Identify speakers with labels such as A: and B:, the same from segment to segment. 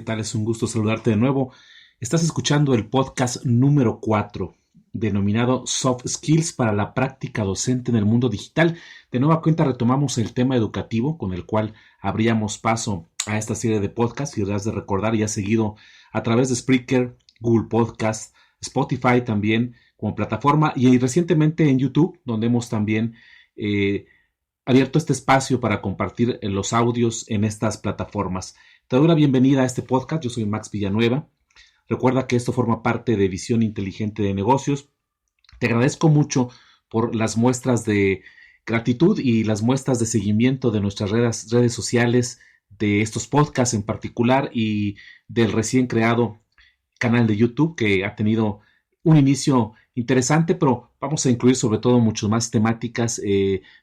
A: ¿qué tal? Es un gusto saludarte de nuevo. Estás escuchando el podcast número 4, denominado Soft Skills para la práctica docente en el mundo digital. De nueva cuenta retomamos el tema educativo con el cual abríamos paso a esta serie de podcasts y has de recordar y has seguido a través de Spreaker, Google Podcast, Spotify también como plataforma y recientemente en YouTube, donde hemos también abierto este espacio para compartir los audios en estas plataformas. Te doy la bienvenida a este podcast. Yo soy Max Villanueva. Recuerda que esto forma parte de Visión Inteligente de Negocios. Te agradezco mucho por las muestras de gratitud y las muestras de seguimiento de nuestras redes sociales, de estos podcasts en particular y del recién creado canal de YouTube que ha tenido un inicio interesante, pero vamos a incluir sobre todo muchas más temáticas,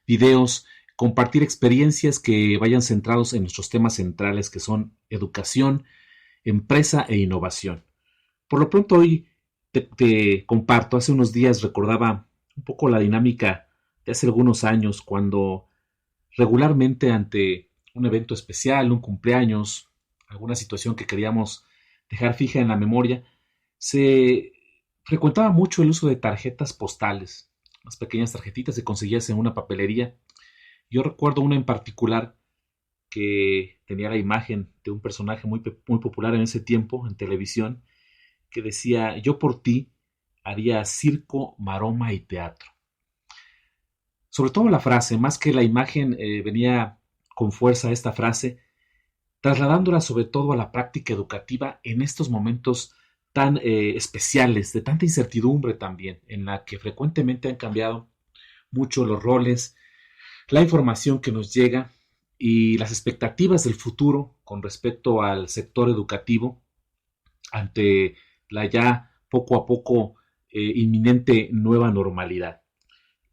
A: videos, compartir experiencias que vayan centrados en nuestros temas centrales que son educación, empresa e innovación. Por lo pronto hoy te comparto, hace unos días recordaba un poco la dinámica de hace algunos años cuando regularmente ante un evento especial, un cumpleaños, alguna situación que queríamos dejar fija en la memoria, se frecuentaba mucho el uso de tarjetas postales, las pequeñas tarjetitas que conseguías en una papelería. Yo recuerdo una en particular que tenía la imagen de un personaje muy popular en ese tiempo en televisión que decía: yo por ti haría circo, maroma y teatro. Sobre todo la frase, más que la imagen, venía con fuerza esta frase, trasladándola sobre todo a la práctica educativa en estos momentos tan especiales, de tanta incertidumbre también, en la que frecuentemente han cambiado mucho los roles, la información que nos llega y las expectativas del futuro con respecto al sector educativo ante la ya poco a poco inminente nueva normalidad.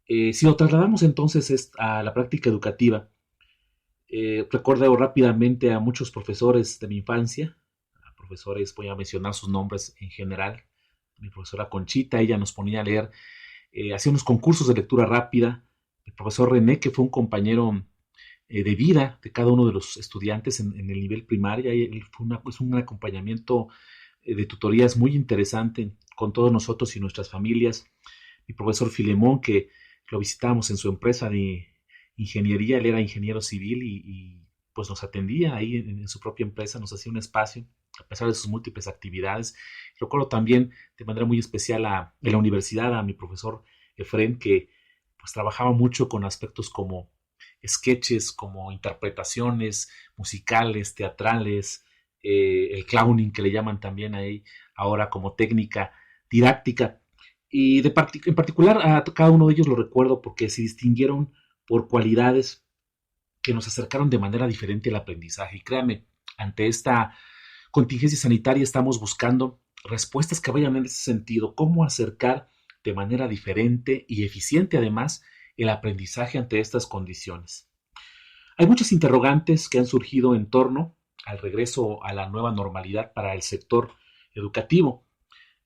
A: Si lo trasladamos entonces a la práctica educativa, recuerdo rápidamente a muchos profesores de mi infancia, a profesores, voy a mencionar sus nombres en general. Mi profesora Conchita, ella nos ponía a leer, hacía unos concursos de lectura rápida. El profesor René, que fue un compañero de vida de cada uno de los estudiantes en el nivel primaria, él fue un acompañamiento de tutorías muy interesante con todos nosotros y nuestras familias. Mi profesor Filemón, que lo visitábamos en su empresa de ingeniería, él era ingeniero civil y pues nos atendía ahí en su propia empresa, nos hacía un espacio a pesar de sus múltiples actividades. Recuerdo también de manera muy especial en la universidad a mi profesor Efren, que pues trabajaba mucho con aspectos como sketches, como interpretaciones musicales, teatrales, el clowning que le llaman también ahí ahora como técnica didáctica. Y en particular a cada uno de ellos lo recuerdo porque se distinguieron por cualidades que nos acercaron de manera diferente al aprendizaje. Y créanme, ante esta contingencia sanitaria estamos buscando respuestas que vayan en ese sentido, cómo acercar de manera diferente y eficiente además el aprendizaje ante estas condiciones. Hay muchas interrogantes que han surgido en torno al regreso a la nueva normalidad para el sector educativo.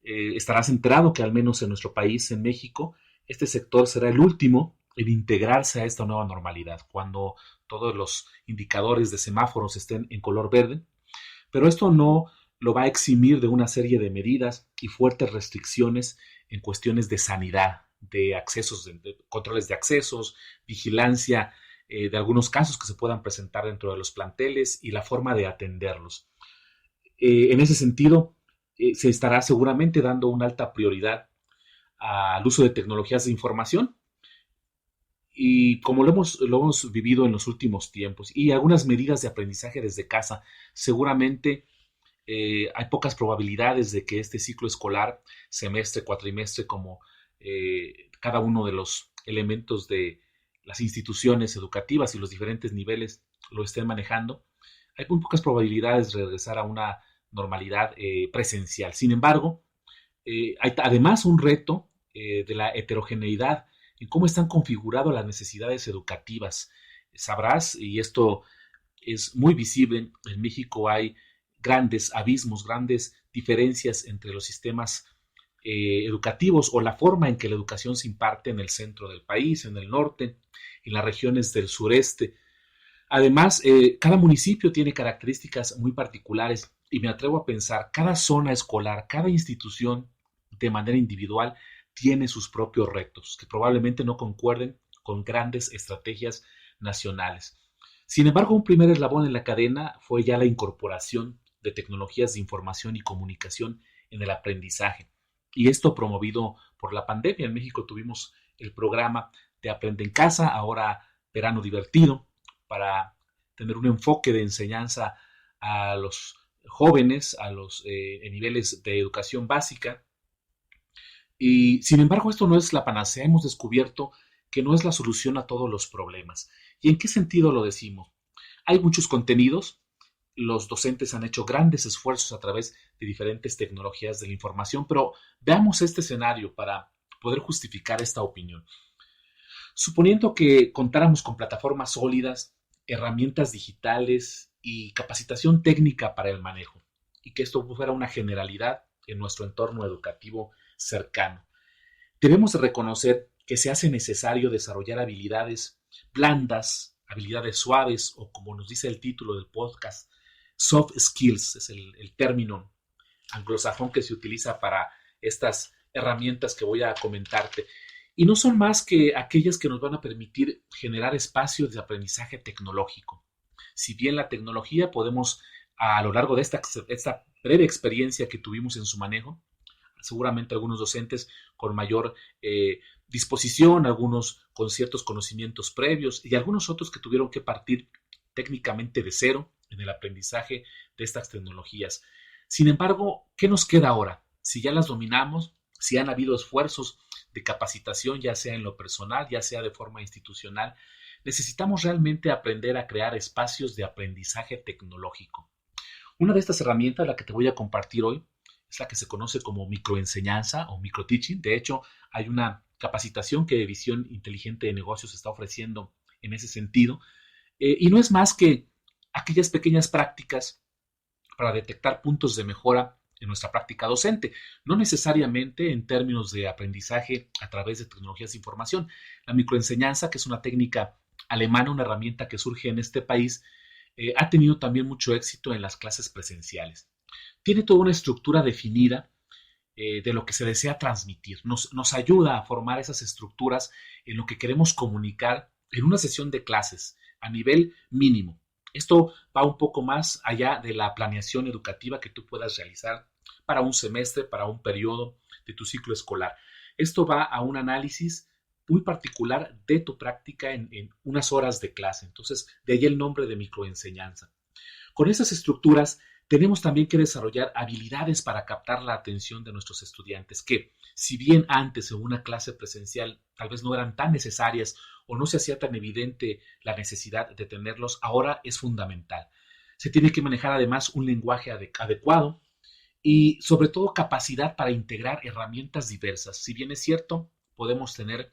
A: Estarás enterado que al menos en nuestro país, en México, este sector será el último en integrarse a esta nueva normalidad, cuando todos los indicadores de semáforos estén en color verde. Pero esto no lo va a eximir de una serie de medidas y fuertes restricciones en cuestiones de sanidad, de accesos, de controles de accesos, vigilancia de algunos casos que se puedan presentar dentro de los planteles y la forma de atenderlos. En ese sentido, se estará seguramente dando una alta prioridad al uso de tecnologías de información y como lo hemos vivido en los últimos tiempos y algunas medidas de aprendizaje desde casa, seguramente hay pocas probabilidades de que este ciclo escolar, semestre, cuatrimestre, como cada uno de los elementos de las instituciones educativas y los diferentes niveles lo estén manejando. Hay muy pocas probabilidades de regresar a una normalidad presencial. Sin embargo, hay además un reto de la heterogeneidad en cómo están configuradas las necesidades educativas. Sabrás, y esto es muy visible, en México hay grandes abismos, grandes diferencias entre los sistemas educativos o la forma en que la educación se imparte en el centro del país, en el norte, en las regiones del sureste. Además, cada municipio tiene características muy particulares y me atrevo a pensar, cada zona escolar, cada institución de manera individual tiene sus propios retos, que probablemente no concuerden con grandes estrategias nacionales. Sin embargo, un primer eslabón en la cadena fue ya la incorporación de tecnologías de información y comunicación en el aprendizaje. Y esto promovido por la pandemia. En México tuvimos el programa de Aprende en Casa, ahora Verano Divertido, para tener un enfoque de enseñanza a los jóvenes, a los niveles de educación básica. Y sin embargo, esto no es la panacea. Hemos descubierto que no es la solución a todos los problemas. ¿Y en qué sentido lo decimos? Hay muchos contenidos. Los docentes han hecho grandes esfuerzos a través de diferentes tecnologías de la información, pero veamos este escenario para poder justificar esta opinión. Suponiendo que contáramos con plataformas sólidas, herramientas digitales y capacitación técnica para el manejo, y que esto fuera una generalidad en nuestro entorno educativo cercano. Debemos reconocer que se hace necesario desarrollar habilidades blandas, habilidades suaves, o como nos dice el título del podcast, soft skills, es el término anglosajón que se utiliza para estas herramientas que voy a comentarte. Y no son más que aquellas que nos van a permitir generar espacios de aprendizaje tecnológico. Si bien la tecnología podemos, a lo largo de esta breve experiencia que tuvimos en su manejo, seguramente algunos docentes con mayor disposición, algunos con ciertos conocimientos previos y algunos otros que tuvieron que partir técnicamente de cero en el aprendizaje de estas tecnologías. Sin embargo, ¿qué nos queda ahora? Si ya las dominamos, si han habido esfuerzos de capacitación, ya sea en lo personal, ya sea de forma institucional, necesitamos realmente aprender a crear espacios de aprendizaje tecnológico. Una de estas herramientas, la que te voy a compartir hoy, es la que se conoce como microenseñanza o microteaching. De hecho, hay una capacitación que Visión Inteligente de Negocios está ofreciendo en ese sentido. Y no es más que aquellas pequeñas prácticas para detectar puntos de mejora en nuestra práctica docente, no necesariamente en términos de aprendizaje a través de tecnologías de información. La microenseñanza, que es una técnica alemana, una herramienta que surge en este país, ha tenido también mucho éxito en las clases presenciales. Tiene toda una estructura definida de lo que se desea transmitir. Nos ayuda a formar esas estructuras en lo que queremos comunicar en una sesión de clases a nivel mínimo. Esto va un poco más allá de la planeación educativa que tú puedas realizar para un semestre, para un periodo de tu ciclo escolar. Esto va a un análisis muy particular de tu práctica en unas horas de clase. Entonces, de ahí el nombre de microenseñanza. Con esas estructuras tenemos también que desarrollar habilidades para captar la atención de nuestros estudiantes que, si bien antes en una clase presencial tal vez no eran tan necesarias o no se hacía tan evidente la necesidad de tenerlos, ahora es fundamental. Se tiene que manejar además un lenguaje adecuado y sobre todo capacidad para integrar herramientas diversas. Si bien es cierto, podemos tener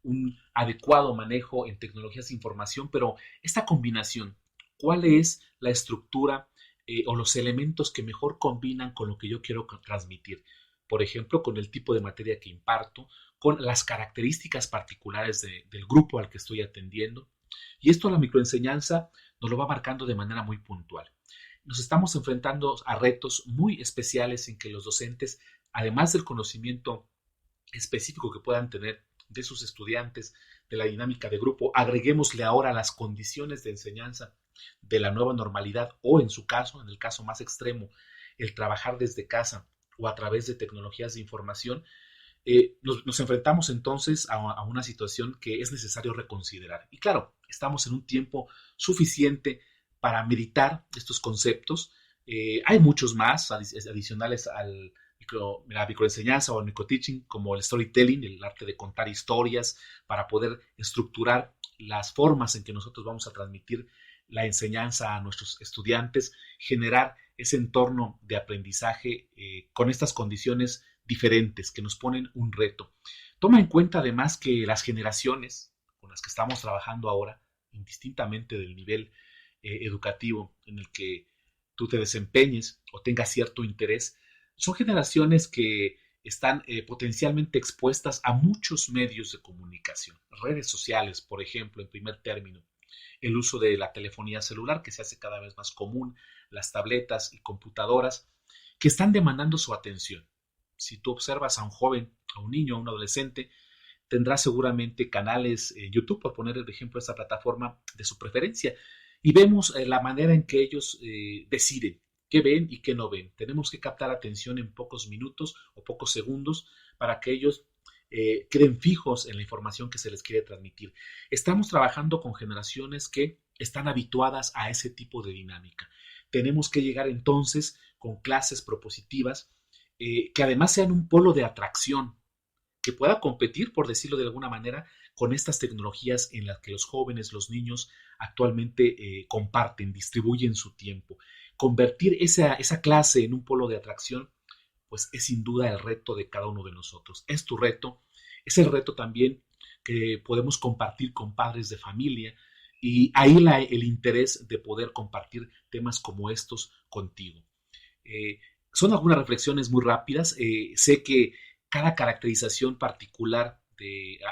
A: un adecuado manejo en tecnologías de información, pero esta combinación, ¿cuál es la estructura o los elementos que mejor combinan con lo que yo quiero transmitir? Por ejemplo, con el tipo de materia que imparto, con las características particulares del grupo al que estoy atendiendo. Y esto la microenseñanza nos lo va marcando de manera muy puntual. Nos estamos enfrentando a retos muy especiales en que los docentes, además del conocimiento específico que puedan tener de sus estudiantes, de la dinámica de grupo, agreguémosle ahora las condiciones de enseñanza de la nueva normalidad o en su caso, en el caso más extremo, el trabajar desde casa o a través de tecnologías de información, nos enfrentamos entonces a una situación que es necesario reconsiderar. Y claro, estamos en un tiempo suficiente para meditar estos conceptos. Hay muchos más adicionales al la microenseñanza o el microteaching, como el storytelling, el arte de contar historias para poder estructurar las formas en que nosotros vamos a transmitir la enseñanza a nuestros estudiantes, generar ese entorno de aprendizaje con estas condiciones diferentes que nos ponen un reto. Toma en cuenta además que las generaciones con las que estamos trabajando ahora, indistintamente del nivel educativo en el que tú te desempeñes o tengas cierto interés, son generaciones que están potencialmente expuestas a muchos medios de comunicación, redes sociales, por ejemplo, en primer término. el uso de la telefonía celular, que se hace cada vez más común, las tabletas y computadoras, que están demandando su atención. Si tú observas a un joven, a un niño, a un adolescente, tendrá seguramente canales en YouTube, por poner el ejemplo de esta plataforma de su preferencia, y vemos la manera en que ellos deciden qué ven y qué no ven. Tenemos que captar atención en pocos minutos o pocos segundos para que ellos queden fijos en la información que se les quiere transmitir. Estamos trabajando con generaciones que están habituadas a ese tipo de dinámica. Tenemos que llegar entonces con clases propositivas que además sean un polo de atracción, que pueda competir, por decirlo de alguna manera, con estas tecnologías en las que los jóvenes, los niños actualmente comparten, distribuyen su tiempo. Convertir esa clase en un polo de atracción, pues es sin duda el reto de cada uno de nosotros. Es tu reto, es el reto también que podemos compartir con padres de familia, y ahí el interés de poder compartir temas como estos contigo. Eh, Son algunas reflexiones muy rápidas. Sé que cada caracterización particular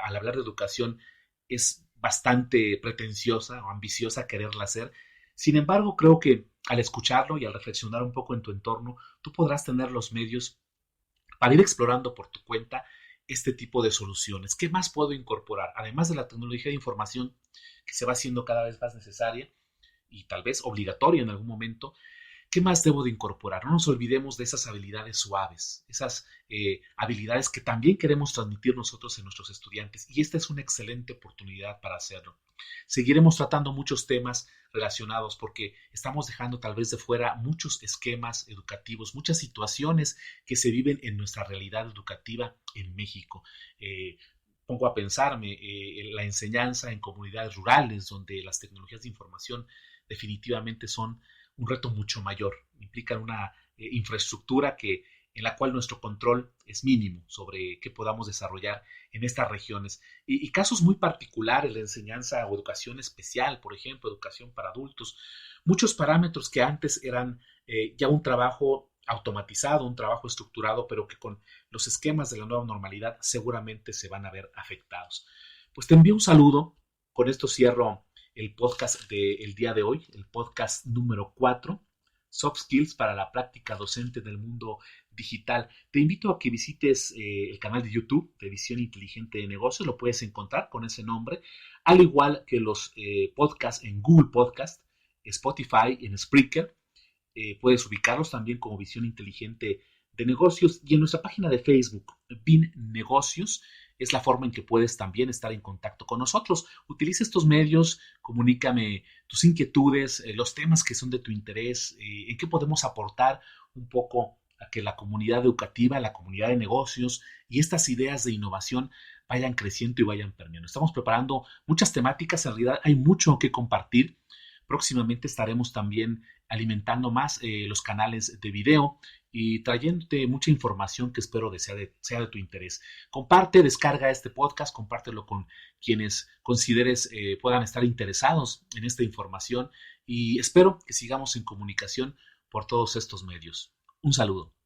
A: al hablar de educación es bastante pretenciosa o ambiciosa quererla hacer. Sin embargo, creo que al escucharlo y al reflexionar un poco en tu entorno, tú podrás tener los medios para ir explorando por tu cuenta este tipo de soluciones. ¿Qué más puedo incorporar? Además de la tecnología de información que se va haciendo cada vez más necesaria y tal vez obligatoria en algún momento, ¿qué más debo de incorporar? No nos olvidemos de esas habilidades suaves, esas habilidades que también queremos transmitir nosotros en nuestros estudiantes, y esta es una excelente oportunidad para hacerlo. Seguiremos tratando muchos temas relacionados porque estamos dejando tal vez de fuera muchos esquemas educativos, muchas situaciones que se viven en nuestra realidad educativa en México. Pongo a pensarme en la enseñanza en comunidades rurales donde las tecnologías de información definitivamente son un reto mucho mayor, implican una infraestructura en la cual nuestro control es mínimo sobre qué podamos desarrollar en estas regiones. Y casos muy particulares, la enseñanza o educación especial, por ejemplo, educación para adultos, muchos parámetros que antes eran ya un trabajo automatizado, un trabajo estructurado, pero que con los esquemas de la nueva normalidad seguramente se van a ver afectados. Pues te envío un saludo, con esto cierro el podcast del día de hoy, el podcast número 4, Soft Skills para la práctica docente del mundo digital. Te invito a que visites el canal de YouTube de Visión Inteligente de Negocios, lo puedes encontrar con ese nombre, al igual que los podcasts en Google Podcast, Spotify, en Spreaker. Puedes ubicarlos también como Visión Inteligente de Negocios, y en nuestra página de Facebook, BIN Negocios, es la forma en que puedes también estar en contacto con nosotros. Utiliza estos medios, comunícame tus inquietudes, los temas que son de tu interés, en qué podemos aportar un poco a que la comunidad educativa, la comunidad de negocios y estas ideas de innovación vayan creciendo y vayan permeando. Estamos preparando muchas temáticas, en realidad hay mucho que compartir. Próximamente estaremos también alimentando más los canales de video y trayéndote mucha información que espero sea de tu interés. Comparte, descarga este podcast, compártelo con quienes consideres puedan estar interesados en esta información, y espero que sigamos en comunicación por todos estos medios. Un saludo.